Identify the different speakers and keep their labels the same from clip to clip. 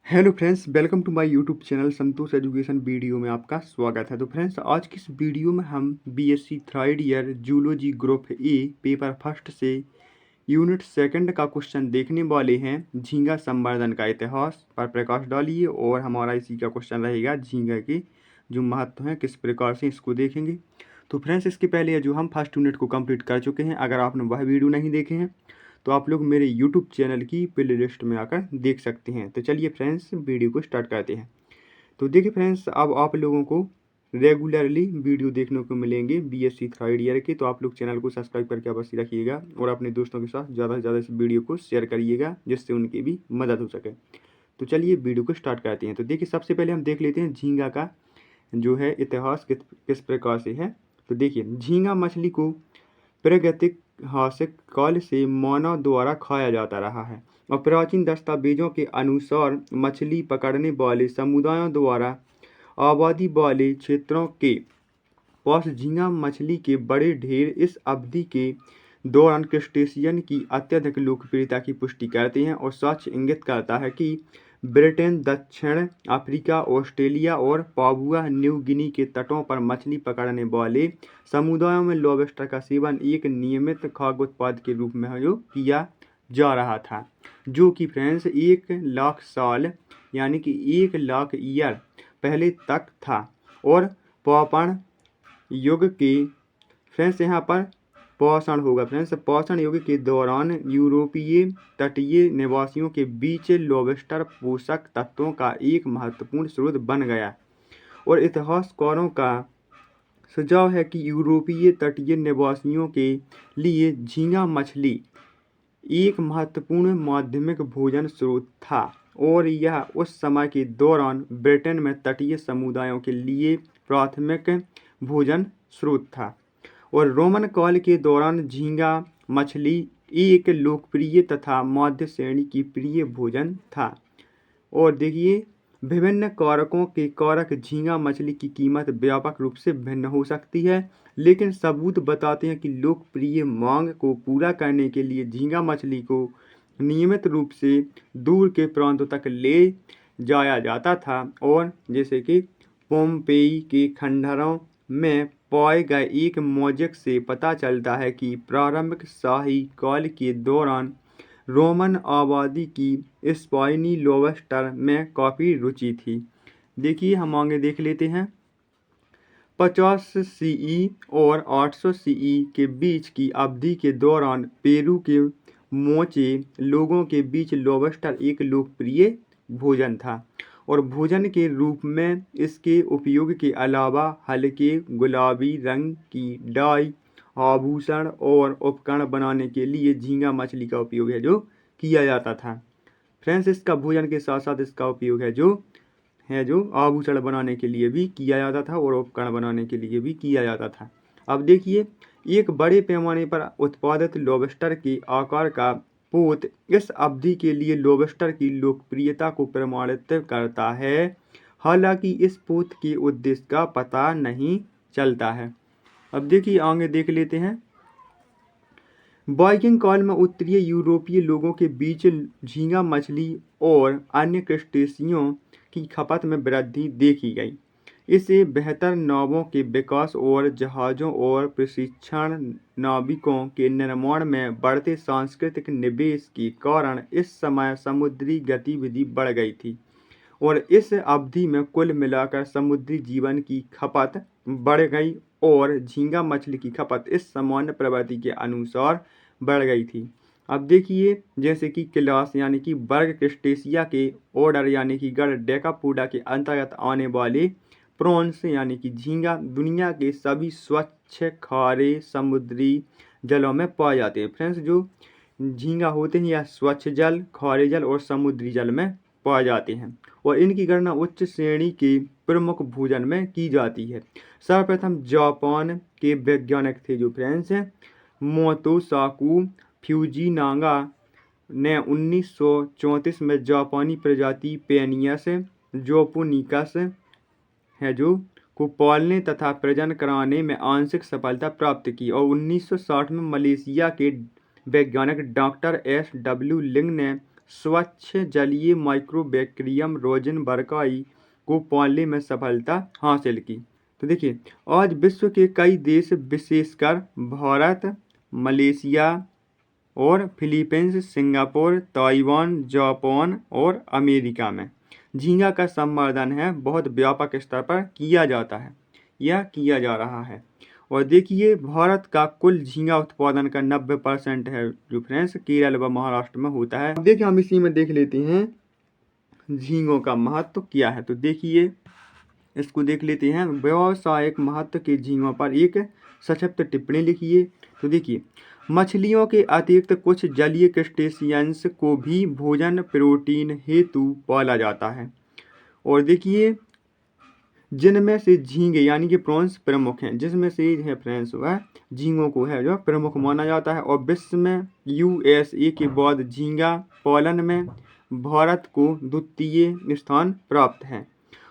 Speaker 1: Hello friends, welcome to my YouTube channel Santosh education. Video में आपका स्वागत है। तो फ्रेंड्स, आज की इस वीडियो में हम BSc third year zoology group A paper first से यूनिट सेकंड का क्वेश्चन देखने वाले हैं। झींगा संवर्धन का इतिहास पर प्रकाश डालिए और हमारा इसी का क्वेश्चन रहेगा झींगा के जो महत्व हैं किस प्रकार से इसको देखेंगे। तो फ्रेंड्स, इसके पहले जो हम फर्स्ट यूनिट को कंप्लीट कर चुके हैं, अगर आपने वह वीडियो नहीं देखे हैं तो आप लोग मेरे यूट्यूब चैनल की प्ले लिस्ट में आकर देख सकते हैं। तो चलिए फ्रेंड्स, वीडियो को स्टार्ट करते हैं। तो देखिए फ्रेंड्स, अब आप लोगों को रेगुलरली वीडियो देखने को मिलेंगे बीएससी थर्ड ईयर के। तो आप लोग चैनल को सब्सक्राइब करके अवश्य रखिएगा और अपने दोस्तों के साथ ज़्यादा से ज़्यादा इस वीडियो को शेयर करिएगा जिससे उनकी भी मदद हो सके। तो चलिए वीडियो को स्टार्ट करते हैं। तो देखिए, सबसे पहले हम देख लेते हैं झींगा का जो है इतिहास किस प्रकार से है। तो देखिए, झींगा मछली को प्रागैतिहासिक काल से मानव द्वारा खाया जाता रहा है और प्राचीन दस्तावेजों के अनुसार मछली पकड़ने वाले समुदायों द्वारा आबादी वाले क्षेत्रों के पास झींगा मछली के बड़े ढेर इस अवधि के दौरान क्रस्टेशियन की अत्यधिक लोकप्रियता की पुष्टि करते हैं और साक्ष्य इंगित करता है कि ब्रिटेन, दक्षिण अफ्रीका, ऑस्ट्रेलिया और पापुआ न्यू गिनी के तटों पर मछली पकड़ने वाले समुदायों में लॉबस्टर का सेवन एक नियमित खाद्य उत्पाद के रूप में जो किया जा रहा था, जो कि फ्रेंड्स 1 लाख साल यानी कि 1 लाख ईयर पहले तक था। और पाषाण युग के फ्रेंड्स यहाँ पर पाषाण होगा फ्रेंड्स, पाषाण युग के दौरान यूरोपीय तटीय निवासियों के बीच लॉबस्टर पोषक तत्वों का एक महत्वपूर्ण स्रोत बन गया। और इतिहासकारों का सुझाव है कि यूरोपीय तटीय निवासियों के लिए झींगा मछली एक महत्वपूर्ण माध्यमिक भोजन स्रोत था और यह उस समय के दौरान ब्रिटेन में तटीय समुदायों के लिए प्राथमिक भोजन स्रोत था। और रोमन काल के दौरान झींगा मछली एक लोकप्रिय तथा मध्य श्रेणी की प्रिय भोजन था। और देखिए, विभिन्न कारकों के कारक झींगा मछली की कीमत व्यापक रूप से भिन्न हो सकती है, लेकिन सबूत बताते हैं कि लोकप्रिय मांग को पूरा करने के लिए झींगा मछली को नियमित रूप से दूर के प्रांतों तक ले जाया जाता था। और जैसे कि पोम्पेई के खंडहरों में पाए गए एक मोज़ेक से पता चलता है कि प्रारंभिक शाही काल के दौरान रोमन आबादी की स्पाइनी लॉबस्टर में काफ़ी रुचि थी। देखिए, हम आगे देख लेते हैं। 50 सीई और 800 सीई के बीच की अवधि के दौरान पेरू के मोचे लोगों के बीच लॉबस्टर एक लोकप्रिय भोजन था और भोजन के रूप में इसके उपयोग के अलावा हल्के गुलाबी रंग की डाई, आभूषण और उपकरण बनाने के लिए झींगा मछली का उपयोग है जो किया जाता था। फ्रेंड्स, इसका भोजन के साथ साथ इसका उपयोग है जो आभूषण बनाने के लिए भी किया जाता था और उपकरण बनाने के लिए भी किया जाता था। अब देखिए, एक बड़े पैमाने पर उत्पादित लॉबस्टर के आकार का पोत इस अवधि के लिए लॉबस्टर की लोकप्रियता को प्रमाणित करता है। हालांकि इस पोत के उद्देश्य का पता नहीं चलता है। अब देखिए, आगे देख लेते हैं। वाइकिंग काल में उत्तरीय यूरोपीय लोगों के बीच झींगा मछली और अन्य क्रस्टेशियों की खपत में वृद्धि देखी गई। इसे बेहतर नावों के विकास और जहाज़ों और प्रशिक्षण नाविकों के निर्माण में बढ़ते सांस्कृतिक निवेश के कारण इस समय समुद्री गतिविधि बढ़ गई थी और इस अवधि में कुल मिलाकर समुद्री जीवन की खपत बढ़ गई और झींगा मछली की खपत इस सामान्य प्रवृत्ति के अनुसार बढ़ गई थी। अब देखिए, जैसे कि क्लास यानी कि वर्ग क्रस्टेशिया के ऑर्डर यानी कि गण डेकापोडा के अंतर्गत आने वाले प्रॉन्स यानी कि झींगा दुनिया के सभी स्वच्छ खारे समुद्री जलों में पाए जाते हैं। फ्रेंड्स, जो झींगा होते हैं यह स्वच्छ जल, खारे जल और समुद्री जल में पाए जाते हैं और इनकी गणना उच्च श्रेणी के प्रमुख भोजन में की जाती है। सर्वप्रथम जापान के वैज्ञानिक थे जो फ्रेंड्स हैं मोतोसाकु फ्यूजीनागा ने 1934 में जापानी प्रजाति पेनियस जोपोनिकस है जो को पालने तथा प्रजनन कराने में आंशिक सफलता प्राप्त की और 1960 में मलेशिया के वैज्ञानिक डॉक्टर S.W. लिंग ने स्वच्छ जलीय माइक्रोबैक्टीरियम रोज़नबर्गी को पालने में सफलता हासिल की। तो देखिए, आज विश्व के कई देश विशेषकर भारत, मलेशिया और फिलीपींस, सिंगापुर, ताइवान, जापान और अमेरिका में झींगा का संवर्धन है बहुत व्यापक स्तर पर किया जाता है, यह किया जा रहा है। और देखिए, भारत का कुल झींगा उत्पादन का 90% है जो फ्रेंड्स केरल व महाराष्ट्र में होता है। अब देखिए, हम इसी में देख लेते हैं झींगों का महत्व क्या है। तो देखिए, इसको देख लेते हैं। व्यावसायिक महत्व के झींगों पर एक संक्षिप्त टिप्पणी लिखिए। तो देखिए, मछलियों के अतिरिक्त कुछ जलीय क्रस्टेशियंस को भी भोजन प्रोटीन हेतु पाला जाता है। और देखिए, जिनमें से झींगे यानी कि प्रॉन्स प्रमुख हैं, जिसमें से है फ्रेंड्स वह झींगों को है जो प्रमुख माना जाता है। और विश्व में USA के बाद झींगा पालन में भारत को द्वितीय स्थान प्राप्त है।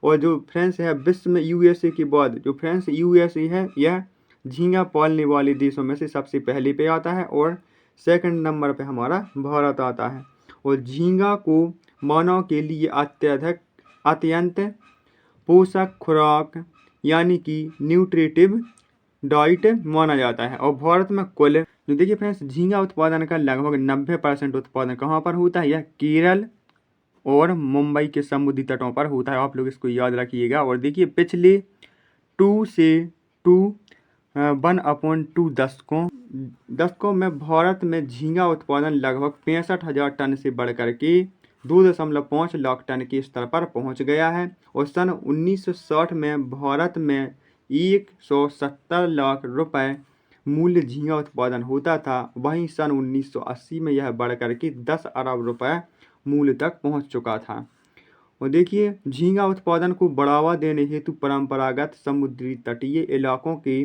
Speaker 1: और जो फ्रेंड्स है विश्व में USA के बाद जो फ्रेंड्स USA है, यह झींगा पालने वाले देशों में से सबसे पहले पे आता है और सेकंड नंबर पे हमारा भारत आता है। और झींगा को मानव के लिए अत्यंत पोषक खुराक यानी कि न्यूट्रिटिव डाइट माना जाता है। और भारत में कुल तो देखिए फ्रेंड्स, झींगा उत्पादन का लगभग 90% उत्पादन कहाँ पर होता है? यह केरल और मुंबई के समुद्री तटों पर होता है। आप लोग इसको याद रखिएगा। और देखिए, पिछले 1/2 दशकों में भारत में झींगा उत्पादन लगभग 65,000 टन से बढ़कर के 2.5 लाख टन के स्तर पर पहुंच गया है। और सन 1960 में भारत में 170 लाख रुपए मूल्य झींगा उत्पादन होता था। वहीं सन 1980 में यह बढ़कर के 10 अरब रुपए मूल्य तक पहुंच चुका था। और देखिए, झींगा उत्पादन को बढ़ावा देने हेतु परंपरागत समुद्री तटीय इलाकों के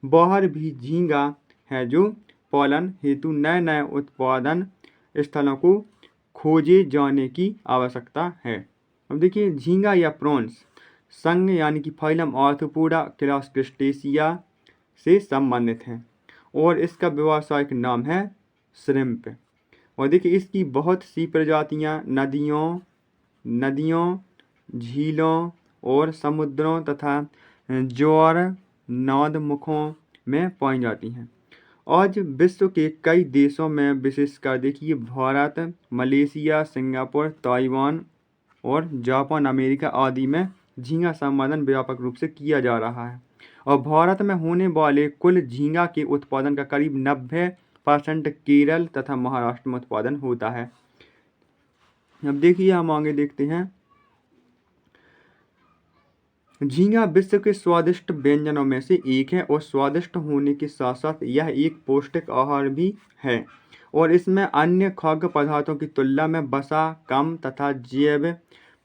Speaker 1: बाहर भी झींगा है जो पालन हेतु नए नए उत्पादन स्थलों को खोजे जाने की आवश्यकता है। अब देखिए, झींगा या प्रॉन्स संघ यानी कि फाइलम आर्थ्रोपोडा क्लास क्रस्टेशिया से संबंधित है और इसका व्यावसायिक नाम है श्रिम्प। और देखिए, इसकी बहुत सी प्रजातियां नदियों, झीलों और समुद्रों तथा ज्वार नदमुखों में पाई जाती हैं। आज विश्व के कई देशों में विशेषकर देखिए भारत, मलेशिया, सिंगापुर, ताइवान और जापान, अमेरिका आदि में झींगा संवर्धन व्यापक रूप से किया जा रहा है। और भारत में होने वाले कुल झींगा के उत्पादन का करीब 90% केरल तथा महाराष्ट्र में उत्पादन होता है। अब देखिए, हम आगे देखते हैं। झींगा विश्व के स्वादिष्ट व्यंजनों में से एक है और स्वादिष्ट होने के साथ साथ यह एक पौष्टिक आहार भी है। और इसमें अन्य खाद्य पदार्थों की तुलना में वसा कम तथा जैव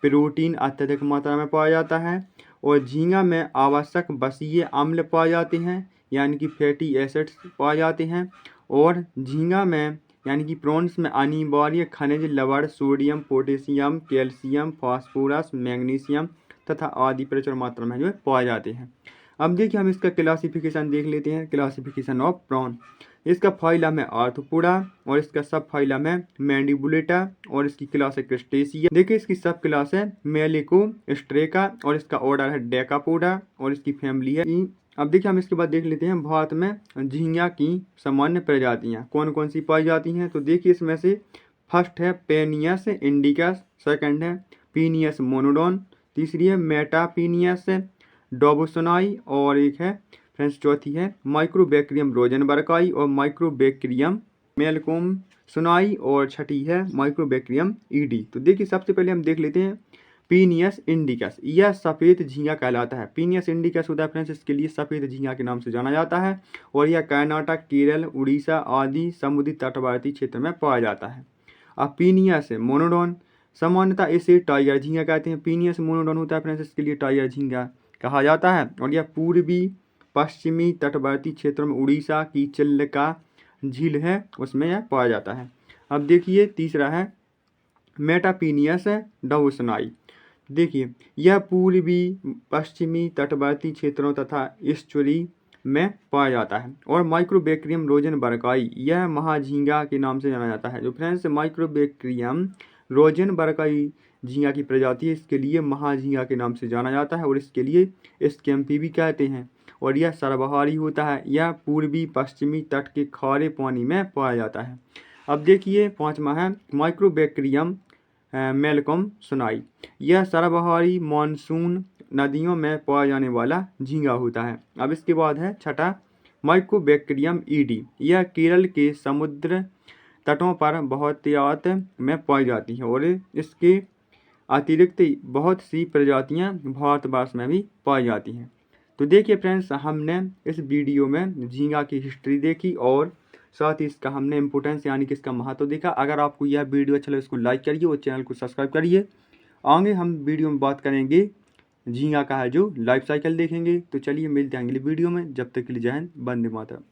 Speaker 1: प्रोटीन अत्यधिक मात्रा में पाया जाता है। और झींगा में आवश्यक वसीय अम्ल पाए जाते हैं यानी कि फैटी एसिड्स पाए जाते हैं। और झींगा में यानी कि प्रॉन्स में अनिवार्य खनिज लवण, sodium, potassium, calcium, phosphorus, magnesium तथा आदि प्रचुर मात्रा में जो है पाए जाते हैं। अब देखिए, हम इसका क्लासिफिकेशन देख लेते हैं। क्लासिफिकेशन ऑफ प्रॉन, इसका फाइलम है आर्थ्रोपोडा और इसका सब फाइलम है मैंडिबुलेटा और इसकी क्लास है क्रस्टेशिया। देखिए, इसकी सब क्लास है मेलिकोस्ट्रेका और इसका ऑर्डर है डेकापोडा और इसकी फैमिली है। अब देखिए, हम इसके बाद देख लेते हैं भारत में झींगा की सामान्य प्रजातियां कौन कौन सी पाई जाती हैं। तो देखिए, इसमें से फर्स्ट है पेनियस इंडिकस, सेकंड है पीनियस मोनोडोन, तीसरी है मेटापीनियस डोबोसोनाई और एक है फ्रेंड्स चौथी है माइक्रोबैक्टीरियम रोज़नबर्गी और माइक्रोबैक्टीरियम मेलकोमसोनाई और छठी है माइक्रोबैक्टीरियम ईडी। तो देखिए, सबसे पहले हम देख लेते हैं पीनियस इंडिकस। यह सफ़ेद झींगा कहलाता है। पीनियस इंडिकस होता है फ्रेंड्स, इसके लिए सफ़ेद झींगा के नाम से जाना जाता है। और यह कर्नाटक, केरल, उड़ीसा आदि समुद्री तटवर्ती क्षेत्र में पाया जाता है। अब पीनियस मोनोडोन, सामान्यतः इसे टाइगर झींगा कहते हैं। पीनियस मोनोडोन होता है फ्रेंड्स, इसके लिए टाइगर झींगा कहा जाता है। और यह पूर्वी पश्चिमी तटवर्ती क्षेत्रों में उड़ीसा की चिल्का झील है उसमें यह पाया जाता है। अब देखिए, तीसरा है मेटापीनियस डोबोसोनाई। देखिए, यह पूर्वी पश्चिमी तटवर्ती क्षेत्रों तथा ईस्चुरी में पाया जाता है। और माइक्रोबैक्टीरियम रोज़नबर्गाई, यह महाझींगा के नाम से जाना जाता है। जो फ्रेंड्स माइक्रोबैक्टीरियम रोज़नबर्गाई झींगा की प्रजाति है, इसके लिए महाझींगा के नाम से जाना जाता है और इसके लिए स्कैम्पी भी कहते हैं। और यह सर्वहारी होता है। यह पूर्वी पश्चिमी तट के खारे पानी में पाया जाता है। अब देखिए 5वां है माइक्रोबैक्टीरियम मैलकम सुनाई। यह सर्वहारी मानसून नदियों में पाया जाने वाला झींगा होता है। अब इसके बाद है 6 माइक्रोबैक्टीरियम ईडी। यह केरल के समुद्र तटों पर बहुतायत में पाई जाती है और इसके अतिरिक्त बहुत सी प्रजातियां भारतवर्ष में भी पाई जाती हैं। तो देखिए फ्रेंड्स, हमने इस वीडियो में झींगा की हिस्ट्री देखी और साथ ही इसका हमने इम्पोर्टेंस यानी कि इसका महत्व देखा। अगर आपको यह वीडियो अच्छा लगे इसको लाइक करिए और चैनल को सब्सक्राइब करिए। आगे हम वीडियो में बात करेंगे झींगा का है जो लाइफ साइकिल देखेंगे। तो चलिए मिलते हैं अगली वीडियो में, जब तक के लिए जय हिंद, वंदे मातरम।